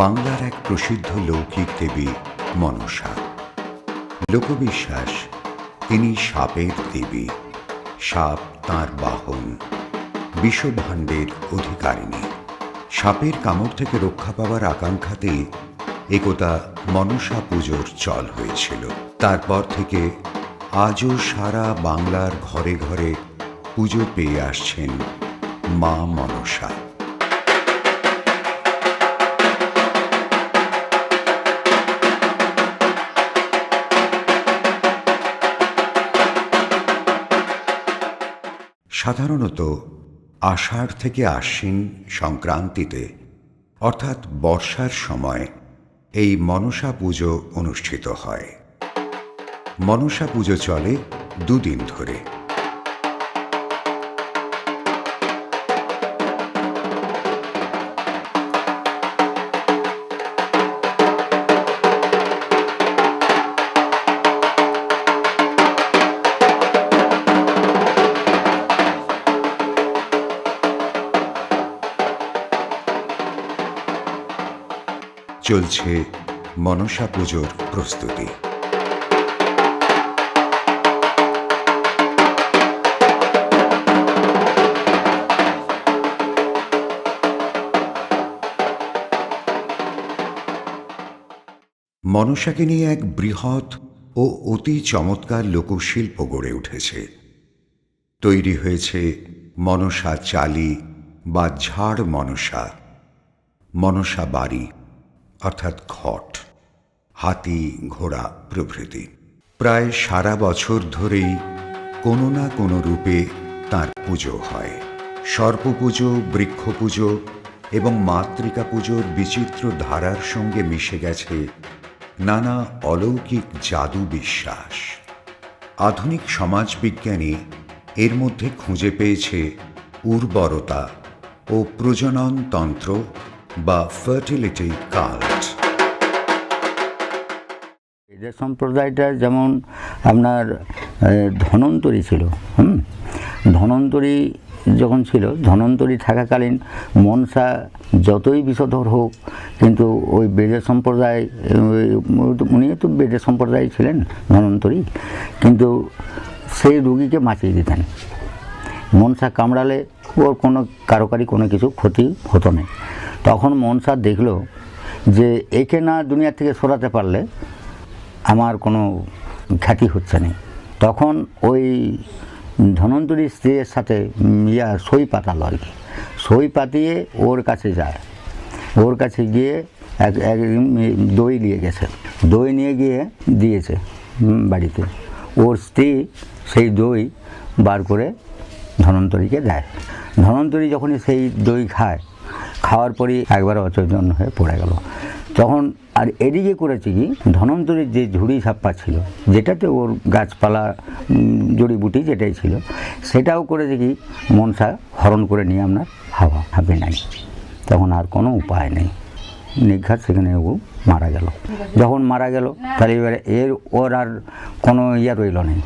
বাংলার এক প্রসিদ্ধ লৌকিক দেবী মনসা। লোকবিশ্বাস তিনি সাপের দেবী, সাপ তাঁর বাহন, বিষভাণ্ডের অধিকারিণী। সাপের কামড় থেকে রক্ষা পাওয়ার আকাঙ্ক্ষাতেই একদা মনসা পুজোর চল হয়েছিল। তারপর থেকে আজও সারা বাংলার ঘরে ঘরে পুজো পেয়ে আসছেন মা মনসা। সাধারণত আষাঢ় থেকে আশ্বিন সংক্রান্তিতে অর্থাৎ বর্ষার সময় এই মনসা পুজো অনুষ্ঠিত হয়। মনসা পুজো চলে দুদিন ধরে। চলছে মনসা পুজোর প্রস্তুতি। মনসাকে নিয়ে এক বৃহৎ ও অতি চমৎকার লোকশিল্প গড়ে উঠেছে। তৈরি হয়েছে মনসা চালি বা ঝাড় মনসা, মনসা বাড়ি অর্থাৎ ঘট, হাতি ঘোড়া প্রভৃতি। প্রায় সারা বছর ধরেই কোনো না কোনো রূপে তাঁর পুজো হয়। সর্প পুজো, বৃক্ষ পুজো এবং মাতৃকা পুজোর বিচিত্র ধারার সঙ্গে মিশে গেছে নানা অলৌকিক জাদু বিশ্বাস। আধুনিক সমাজবিজ্ঞানী এর মধ্যে খুঁজে পেয়েছে উর্বরতা ও প্রজনন তন্ত্র বা ফার্টিলিটি কাল্ট। এদের সম্প্রদায়টা যেমন আপনার ধন্বন্তরী ছিল। ধন্বন্তরী যখন ছিল, ধন্বন্তরী থাকাকালীন মনসা যতই বিষধর হোক, কিন্তু ওই বেদের সম্প্রদায়, উনি তো বেদের সম্প্রদায় ছিলেন ধন্বন্তরী, কিন্তু সেই রোগীকে বাঁচিয়ে দিতেন। মনসা কামড়ালে ওর কোনো কারোকারি কোনো কিছু ক্ষতি হতো না। তখন মনসা দেখলো যে একে না দুনিয়া থেকে সরাতে পারলে আমার কোনো খ্যাতি হচ্ছে না। তখন ওই ধন্বন্তরী স্ত্রীর সাথে সই পাতালো আর কি। সই পাতিয়ে ওর কাছে যায়। ওর কাছে গিয়ে এক দই নিয়ে গেছে। দই নিয়ে গিয়ে দিয়েছে বাড়িতে। ওর স্ত্রী সেই দই বার করে ধন্বন্তরীকে দেয়। ধন্বন্তরী যখনই সেই দই খায়, খাওয়ার পরই একবার অচৈতন্য হয়ে পড়ে গেল। তখন আর এদিকে করেছে কি, ধন্বন্তরীর যে ঝুড়ি ছাপ্পা ছিল, যেটাতে ওর গাছপালা জড়িবুটি যেটাই ছিল, সেটাও করেছে কি মনসা হরণ করে নিয়ে আপনার হাঁপে নাই। তখন আর কোনো উপায় নেই, নির্ঘাত সেখানে ও মারা গেল। যখন মারা গেল তাহলে এবারে ওর আর কোনো রইল নেই।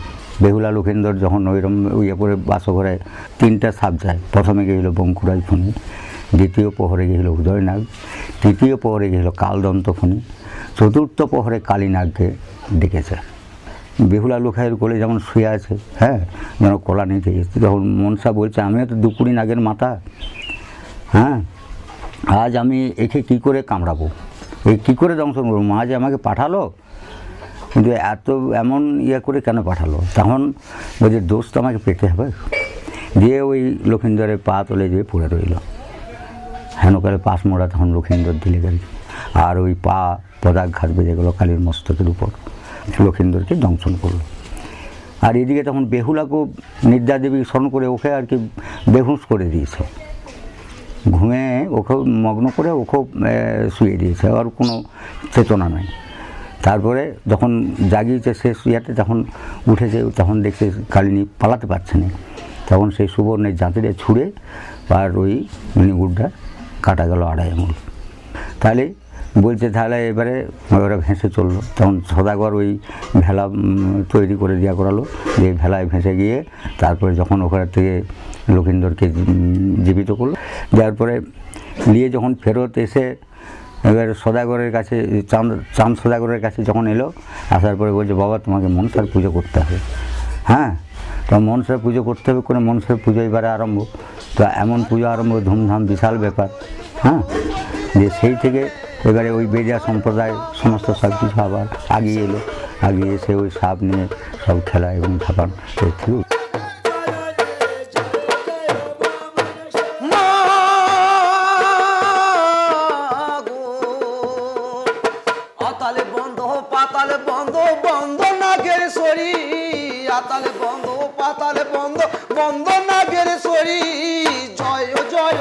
বেহুলা লক্ষেন্দর যখন ওইরকম করে বাসঘরে 3টা সাপ যায়। প্রথমে গেছিল বঙ্কুরাজ ফণি, দ্বিতীয় প্রহরে গেছিল উদয়নাগ, তৃতীয় প্রহরে গেছিল কালদন্ত ফণি, চতুর্থ প্রহরে কালীনাগকে ডেকেছে। বেহুলা লোখাইয়ের কোলে যেমন শুয়ে আছে, যেন কলা নিতে গেছে। তখন মনসা বলছে, আমিও তো 2 কুড়ি নাগের মাথা, আজ আমি একে কী করে কামড়াবো, এই কী করে দংশন করবো? মা যে আমাকে পাঠালো, কিন্তু এমন করে কেন পাঠালো? তখন বলছে দোষ তো আমাকে পেতে হবে। দিয়ে ওই লক্ষিন্দরের পা তলে যেয়ে পড়ে রইল। হেনকালে পাশ মোড়া তখন লক্ষিন্দর দিলে গেল, আর ওই পা পদাঘাত বেজে গেল কালীর মস্তকের উপর, লক্ষিন্দরকে দংশন করলো। আর এদিকে তখন বেহুলাকেও নিদ্রা দেবী স্মরণ করে ওকে বেহুশ করে দিয়েছে, ঘুমে ওকেও মগ্ন করে ওকেও শুয়ে দিয়েছে, আর কোনো চেতনা নাই। তারপরে যখন জাগিয়েছে শেষ তখন উঠেছে, তখন দেখছে কালিনী পালাতে পারছে না। তখন সেই সুবর্ণের জাঁতিরে ছুঁড়ে আর ওই মণিগুড়টা কাটা গেল 2.5 আঙুল। তাহলে বলছে তাহলে এবারে ওরা ভেসে চললো। তখন সদাগর ওই ভেলা তৈরি করে করালো, যে ভেলায় ভেসে গিয়ে তারপরে যখন ওখান থেকে লক্ষিন্দরকে জীবিত করলো, দেওয়ার পরে নিয়ে যখন ফেরত এসে এবার সদাগরের কাছে চাঁদ সদাগরের কাছে যখন এলো, আসার পরে বলছে বাবা তোমাকে মনসার পুজো করতে হবে। হ্যাঁ, তো মনসার পুজো করতে হবে করে মনসার পুজো এবারে আরম্ভ। তো এমন পুজো আরম্ভ, ধুমধাম বিশাল ব্যাপার। হ্যাঁ, যে সেই থেকে এবারে ওই বেজা সম্প্রদায় সমস্ত সব কিছু আবার আগিয়ে এলো, আগিয়ে এসে ওই সাপ নিয়ে সব খেলা এবং ঝাপান থ্রু। আতালে বন্ধ পাতালে বন্ধ, বন্ধ নাগের সরি। আতালে বন্ধ পাতালে বন্ধ, বন্ধ নাগের সরি। জয় জয়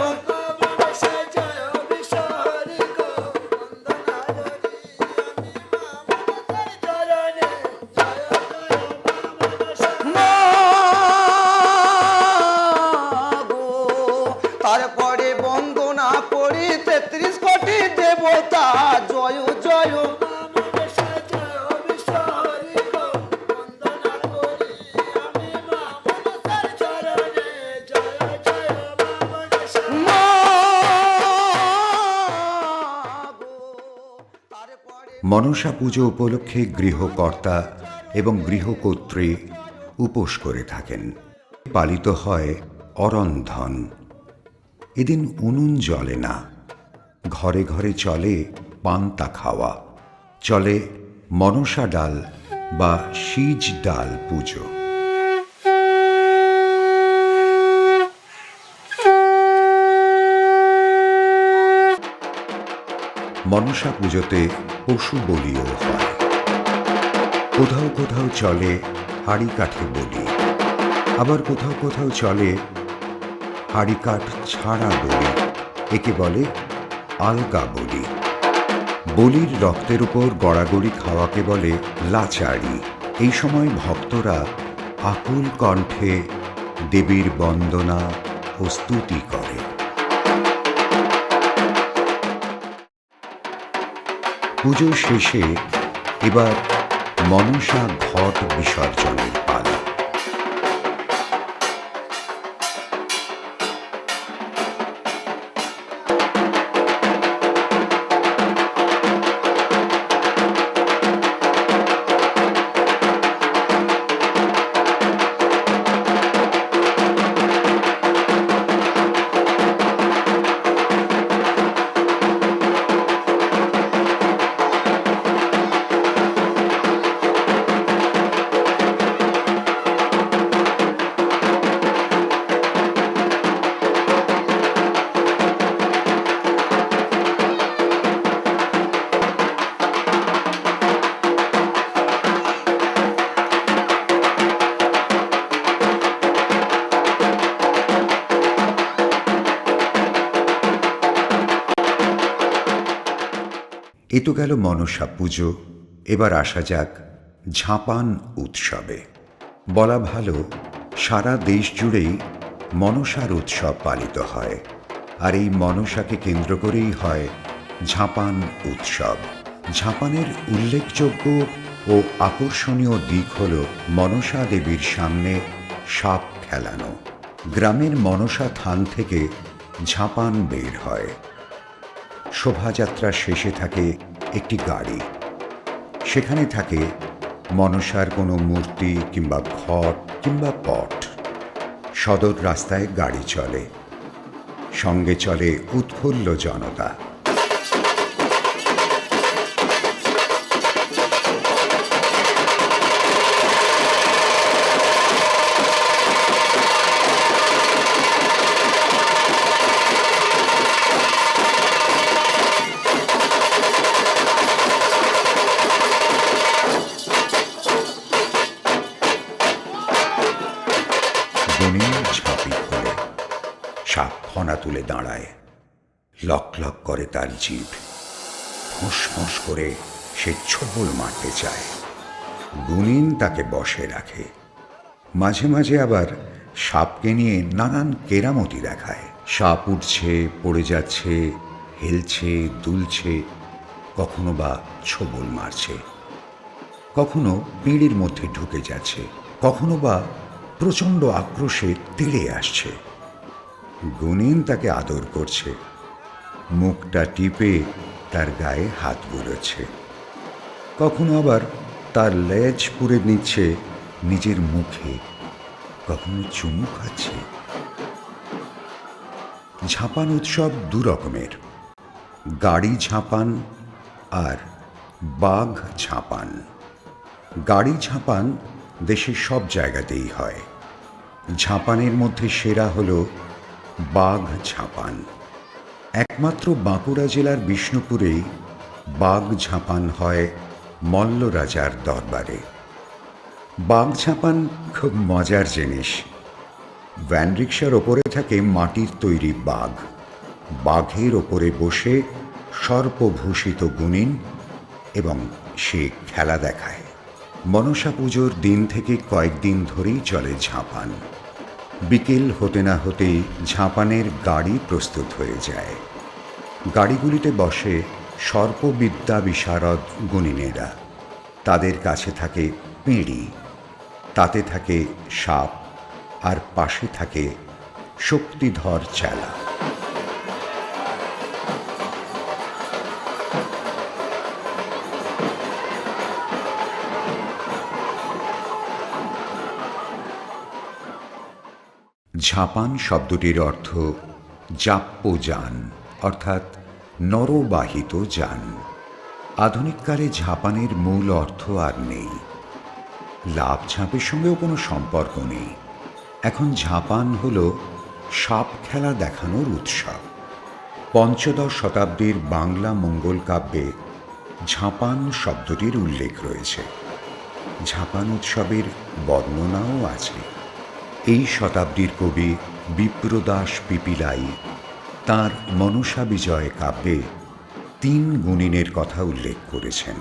তারপরে বন্দনা করি 33 কোটি দেবতা। জয় জয় মনসা পুজো উপলক্ষে গৃহকর্তা এবং গৃহকর্ত্রী উপোস করে থাকেন। পালিত হয় অরন্ধন। এদিন উনুন জ্বলে না, ঘরে ঘরে চলে পান্তা খাওয়া, চলে মনসা ডাল বা শীজ ডাল পুজো। মনসা পুজোতে পশু বলিও হয়। কোথাও কোথাও চলে হাড়ি কাঠে বলি, আবার কোথাও কোথাও চলে হাড়ি কাঠ ছাড়া বলি। একে বলে আলগা বলি। বলির রক্তের উপর গড়াগড়ি খাওয়াকে বলে লাচাড়ি। এই সময় ভক্তরা আকুল কণ্ঠে দেবীর বন্দনা ও স্তুতি করে। পুজো শেষে এবার মনসা ঘট বিসর্জনের পালা। এ তো গেল মনসা পুজো। এবার আসা যাক ঝাঁপান উৎসবে। বলা ভালো, সারা দেশ জুড়েই মনসার উৎসব পালিত হয়, আর এই মনসাকে কেন্দ্র করেই হয় ঝাঁপান উৎসব। ঝাঁপানের উল্লেখযোগ্য ও আকর্ষণীয় দিক হল মনসা দেবীর সামনে সাপ খেলানো। গ্রামের মনসা থান থেকে ঝাঁপান বের হয়। শোভাযাত্রার শেষে থাকে একটি গাড়ি। সেখানে থাকে মনসার কোনো মূর্তি কিংবা ঘট কিংবা পট। সদর রাস্তায় গাড়ি চলে, সঙ্গে চলে উৎফুল্ল জনতা। গুণিন ঝাঁপি খোলে। সাপ ফনা তুলে দাঁড়ায়। লক লক করে তার জিভ। ফোঁস ফোঁস করে সে ছোবল মারতে চায়। গুণিন তাকে বশে রাখে। মাঝে মাঝে আবার সাপকে নিয়ে নানান কেরামতি দেখায়। সাপ উঠছে, পড়ে যাচ্ছে, হেলছে, দুলছে, কখনো বা ছোবল মারছে, কখনো পিঁড়ির মধ্যে ঢুকে যাচ্ছে, কখনো বা প্রচণ্ড আক্রোশে তেড়ে আসছে। গুণিন তাকে আদর করছে, মুখটা টিপে তার গায়ে হাত বুলোচ্ছে, কখনো আবার তার লেজ পুড়ে নিচ্ছে নিজের মুখে, কখনো চুমু খাচ্ছে। ঝাঁপান উৎসব দু রকমের, গাড়ি ঝাঁপান আর বাঘ ঝাঁপান। গাড়ি ঝাঁপান দেশের সব জায়গাতেই হয়। ঝাঁপানের মধ্যে সেরা হল বাঘ ঝাঁপান। একমাত্র বাঁকুড়া জেলার বিষ্ণুপুরেই বাঘ ঝাঁপান হয় মল্ল রাজার দরবারে। বাঘ ঝাঁপান খুব মজার জিনিস। ভ্যান রিক্সার ওপরে থাকে মাটির তৈরি বাঘ। বাঘের ওপরে বসে সর্পভূষিত গুণিন এবং সে খেলা দেখায়। মনসা পুজোর দিন থেকে কয়েকদিন ধরেই চলে ঝাঁপান। বিকেল হতে না হতেই ঝাঁপানের গাড়ি প্রস্তুত হয়ে যায়। গাড়িগুলিতে বসে সর্পবিদ্যা বিশারদ গুণিনেরা। তাদের কাছে থাকে পিঁড়ি, তাতে থাকে সাপ, আর পাশে থাকে শক্তিধর চেলা। ঝাঁপান শব্দটির অর্থ যাপ্য যান, অর্থাৎ নরবাহিত যান। আধুনিককালে ঝাঁপানের মূল অর্থ আর নেই। লাভ ঝাঁপের সঙ্গেও কোনো সম্পর্ক নেই। এখন ঝাঁপান হল সাপ খেলা দেখানোর উৎসব। পঞ্চদশ শতাব্দীর বাংলা মঙ্গল কাব্যে ঝাঁপান শব্দটির উল্লেখ রয়েছে। ঝাঁপান উৎসবের বর্ণনাও আছে। এই শতাব্দীর কবি বিপ্রদাস পিপিলাই তাঁর মনসা বিজয় কাব্যে ৩ গুণিনের কথা উল্লেখ করেছেন।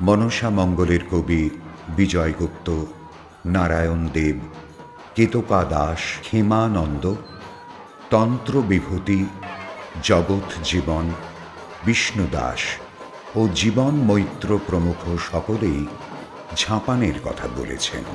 মনসা মঙ্গলের কবি বিজয়গুপ্ত, নারায়ণ দেব, কেতকা দাস, ক্ষেমানন্দ, তন্ত্র বিভূতি, জগৎ জীবন, বিষ্ণু দাস ও জীবন মৈত্র প্রমুখ সকলেই ঝাঁপানের কথা বলেছেন।